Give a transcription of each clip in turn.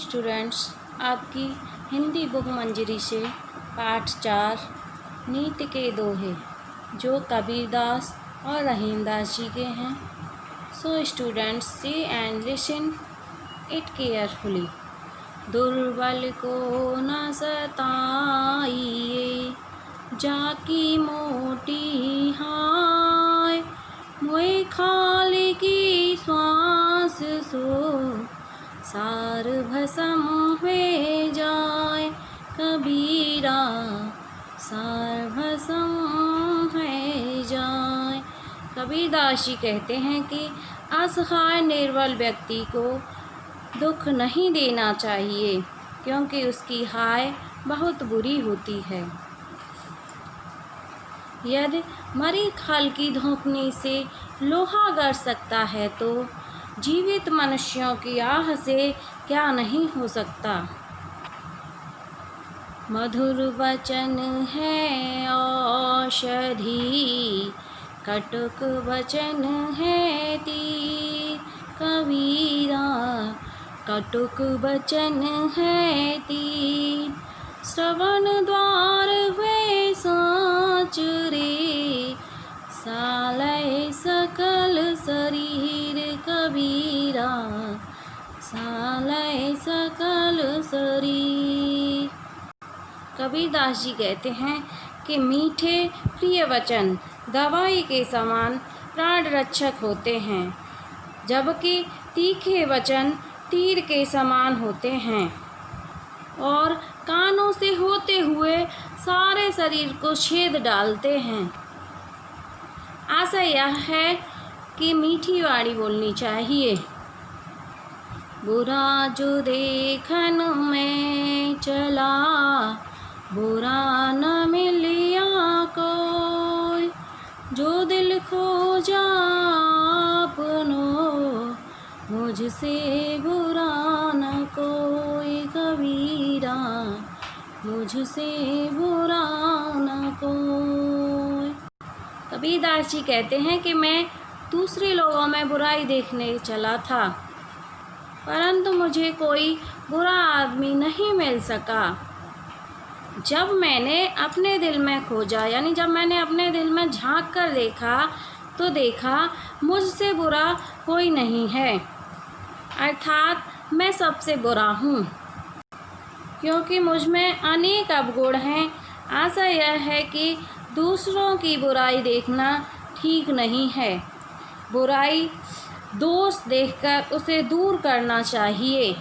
Students, आपकी Hindi book मंजरी से पाठ 4 नीति के दोहे जो कबीरदास और रहीमदास जी के हैं। So students, see and listen it carefully. दुर्बल को न सताइए, जाकी मोटी हाय, मोए खाली की श्वास सो सार भसम हुए जाए। कबीरा सार भसम हुए जाए। कबीरदास जी कहते हैं कि असहाय निर्बल व्यक्ति को दुख नहीं देना चाहिए, क्योंकि उसकी हाय बहुत बुरी होती है। यदि मरी खाल की धोंकनी से लोहा गड़ सकता है, तो जीवित मनुष्यों की आह से क्या नहीं हो सकता। मधुर वचन है औषधि, कटुक वचन है तीर। कबीरा कटुक वचन है तीर, श्रवण द्वार हुए साँच रे, सालय सकल शरीर। कबीरा सालय सकल शरीर। कबीरदास जी कहते हैं कि मीठे प्रिय वचन दवाई के समान प्राण रक्षक होते हैं, जबकि तीखे वचन तीर के समान होते हैं और कानों से होते हुए सारे शरीर को छेद डालते हैं। आशा यह है कि मीठी वाणी बोलनी चाहिए। बुरा जो देखन में चला, बुरा न मिलिया कोई, जो दिल खोजा अपनो, मुझसे बुरा न कोई। कबीरा मुझसे बुरा न कोई। कबीरदास जी कहते हैं कि मैं दूसरे लोगों में बुराई देखने चला था, परंतु मुझे कोई बुरा आदमी नहीं मिल सका। जब मैंने अपने दिल में खोजा, यानी जब मैंने अपने दिल में झांक कर देखा, तो देखा मुझसे बुरा कोई नहीं है, अर्थात मैं सबसे बुरा हूँ, क्योंकि मुझ में अनेक अवगुण हैं। आशा यह है कि दूसरों की बुराई देखना ठीक नहीं है। बुराई दोष देखकर उसे दूर करना चाहिए।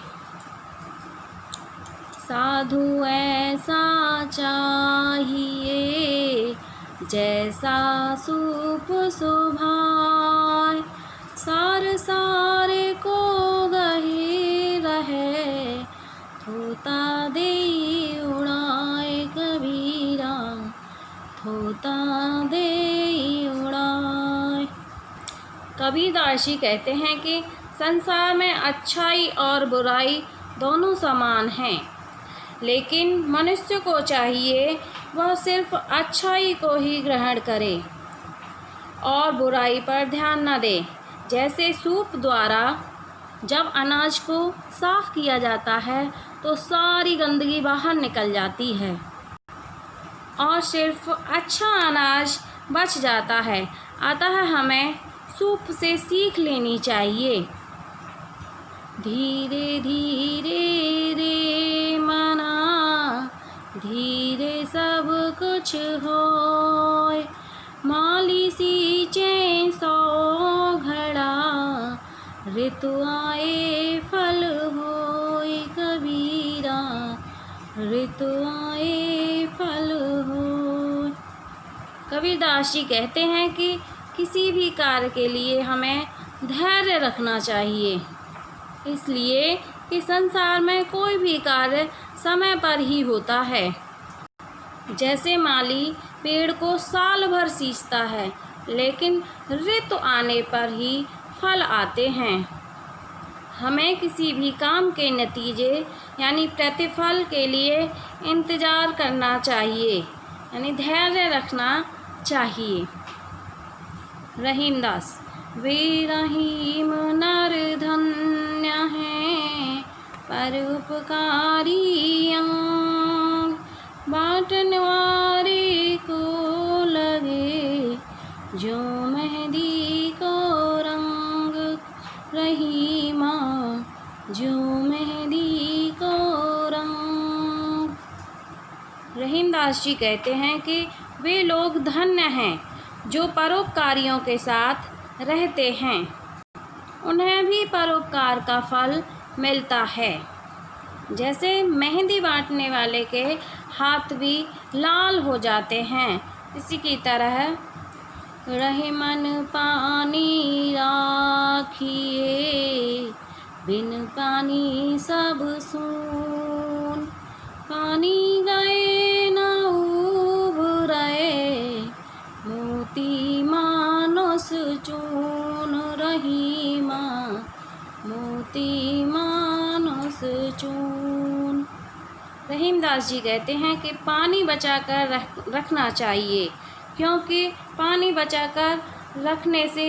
साधु ऐसा चाहिए, जैसा सूप सुभाए, सार सारे को गही रहे, थोता दे उड़ाए। कबीरा थोता दे उड़ाए। कबीरदास जी कहते हैं कि संसार में अच्छाई और बुराई दोनों समान हैं, लेकिन मनुष्य को चाहिए वह सिर्फ अच्छाई को ही ग्रहण करे और बुराई पर ध्यान न दे। जैसे सूप द्वारा जब अनाज को साफ किया जाता है, तो सारी गंदगी बाहर निकल जाती है और सिर्फ अच्छा अनाज बच जाता है। अतः हमें सूप से सीख लेनी चाहिए। धीरे धीरे रे मना, धीरे सब कुछ होय, माली सींचे सौ घड़ा, ऋतु आए फल होय। कबीरा ऋतु आए फल होय। कबीरदास जी कहते हैं कि किसी भी कार्य के लिए हमें धैर्य रखना चाहिए, इसलिए कि संसार में कोई भी कार्य समय पर ही होता है। जैसे माली पेड़ को साल भर सींचता है, लेकिन ऋतु आने पर ही फल आते हैं। हमें किसी भी काम के नतीजे यानी प्रतिफल के लिए इंतज़ार करना चाहिए, यानी धैर्य रखना चाहिए। रहीमदास। वे रहीम नर धन्य हैं, परोपकारी अंग, बांटने वाले को लगे जो मेहंदी को रंग, रहीमा जो मेहंदी को रंग। रहीमदास जी कहते हैं कि वे लोग धन्य हैं जो परोपकारियों के साथ रहते हैं, उन्हें भी परोपकार का फल मिलता है। जैसे मेहंदी बांटने वाले के हाथ भी लाल हो जाते हैं, इसी की तरह रहे मन पानी राखिए, बिन पानी सब सून, पानी गए न उभरे, मोती मानुष चून, रहीमा मोती मानुष चून। रहीमदास जी कहते हैं कि पानी बचाकर रखना चाहिए, क्योंकि पानी बचाकर रखने से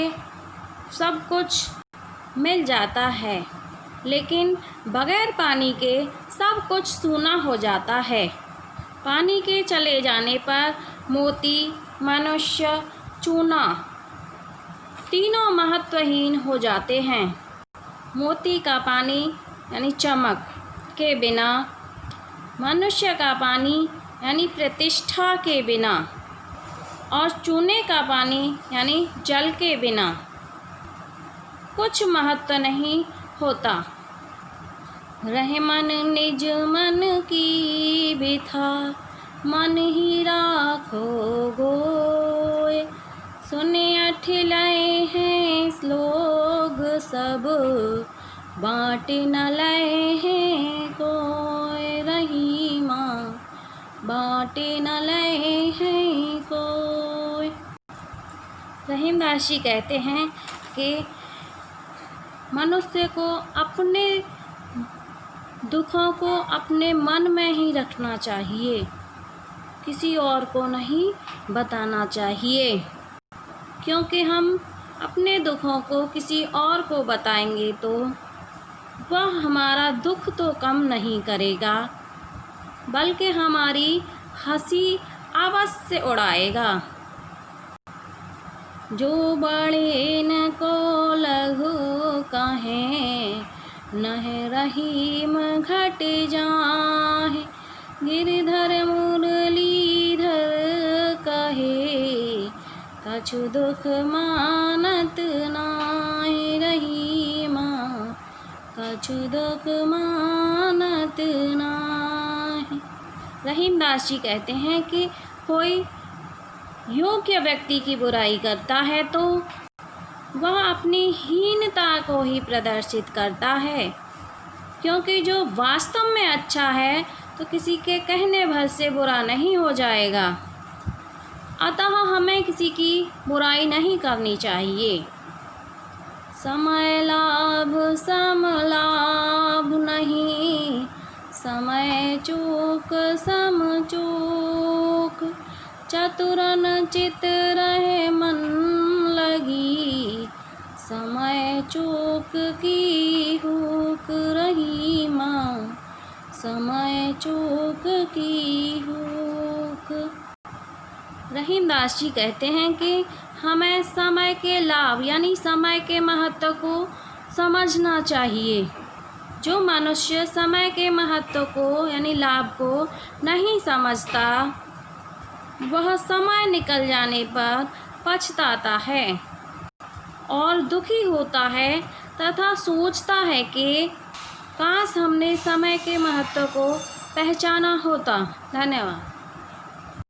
सब कुछ मिल जाता है, लेकिन बगैर पानी के सब कुछ सूना हो जाता है। पानी के चले जाने पर मोती, मनुष्य, चूना तीनों महत्वहीन हो जाते हैं। मोती का पानी यानी चमक के बिना, मनुष्य का पानी यानी प्रतिष्ठा के बिना, और चूने का पानी यानी जल के बिना कुछ महत्व नहीं होता। रहे मन निज मन की बिथा, मन ही राखो गोय, सुने अठिलय हैं श्लोक सब, बाँट न लय हैं कोय, रहीमा बाँट न लय हैं कोय। रहीमदास जी कहते हैं कि मनुष्य को अपने दुखों को अपने मन में ही रखना चाहिए, किसी और को नहीं बताना चाहिए, क्योंकि हम अपने दुखों को किसी और को बताएंगे तो वह हमारा दुख तो कम नहीं करेगा, बल्कि हमारी हंसी अवश्य उड़ाएगा। जो बड़े न को लघु कहें, नह रहीम घट जाहे, गिरधर मुरलीधर कहे, कछु दुख मानत नाहि, रहीमा कछु दुख मानत नाहि। रहीमदास जी कहते हैं कि कोई योग्य व्यक्ति की बुराई करता है तो वह अपनी हीनता को ही प्रदर्शित करता है, क्योंकि जो वास्तव में अच्छा है तो किसी के कहने भर से बुरा नहीं हो जाएगा। अतः हमें किसी की बुराई नहीं करनी चाहिए। समय लाभ समलाभ नहीं, समय चूक सम चूक, चतुरन चित रहे मन लगी, समय चूक की हुक, रहीमा समय चूक की हुक। रहीमदास जी कहते हैं कि हमें समय के लाभ यानी समय के महत्व को समझना चाहिए। जो मनुष्य समय के महत्व को यानी लाभ को नहीं समझता, वह समय निकल जाने पर पछताता है और दुखी होता है तथा सोचता है कि काश हमने समय के महत्व को पहचाना होता। धन्यवाद।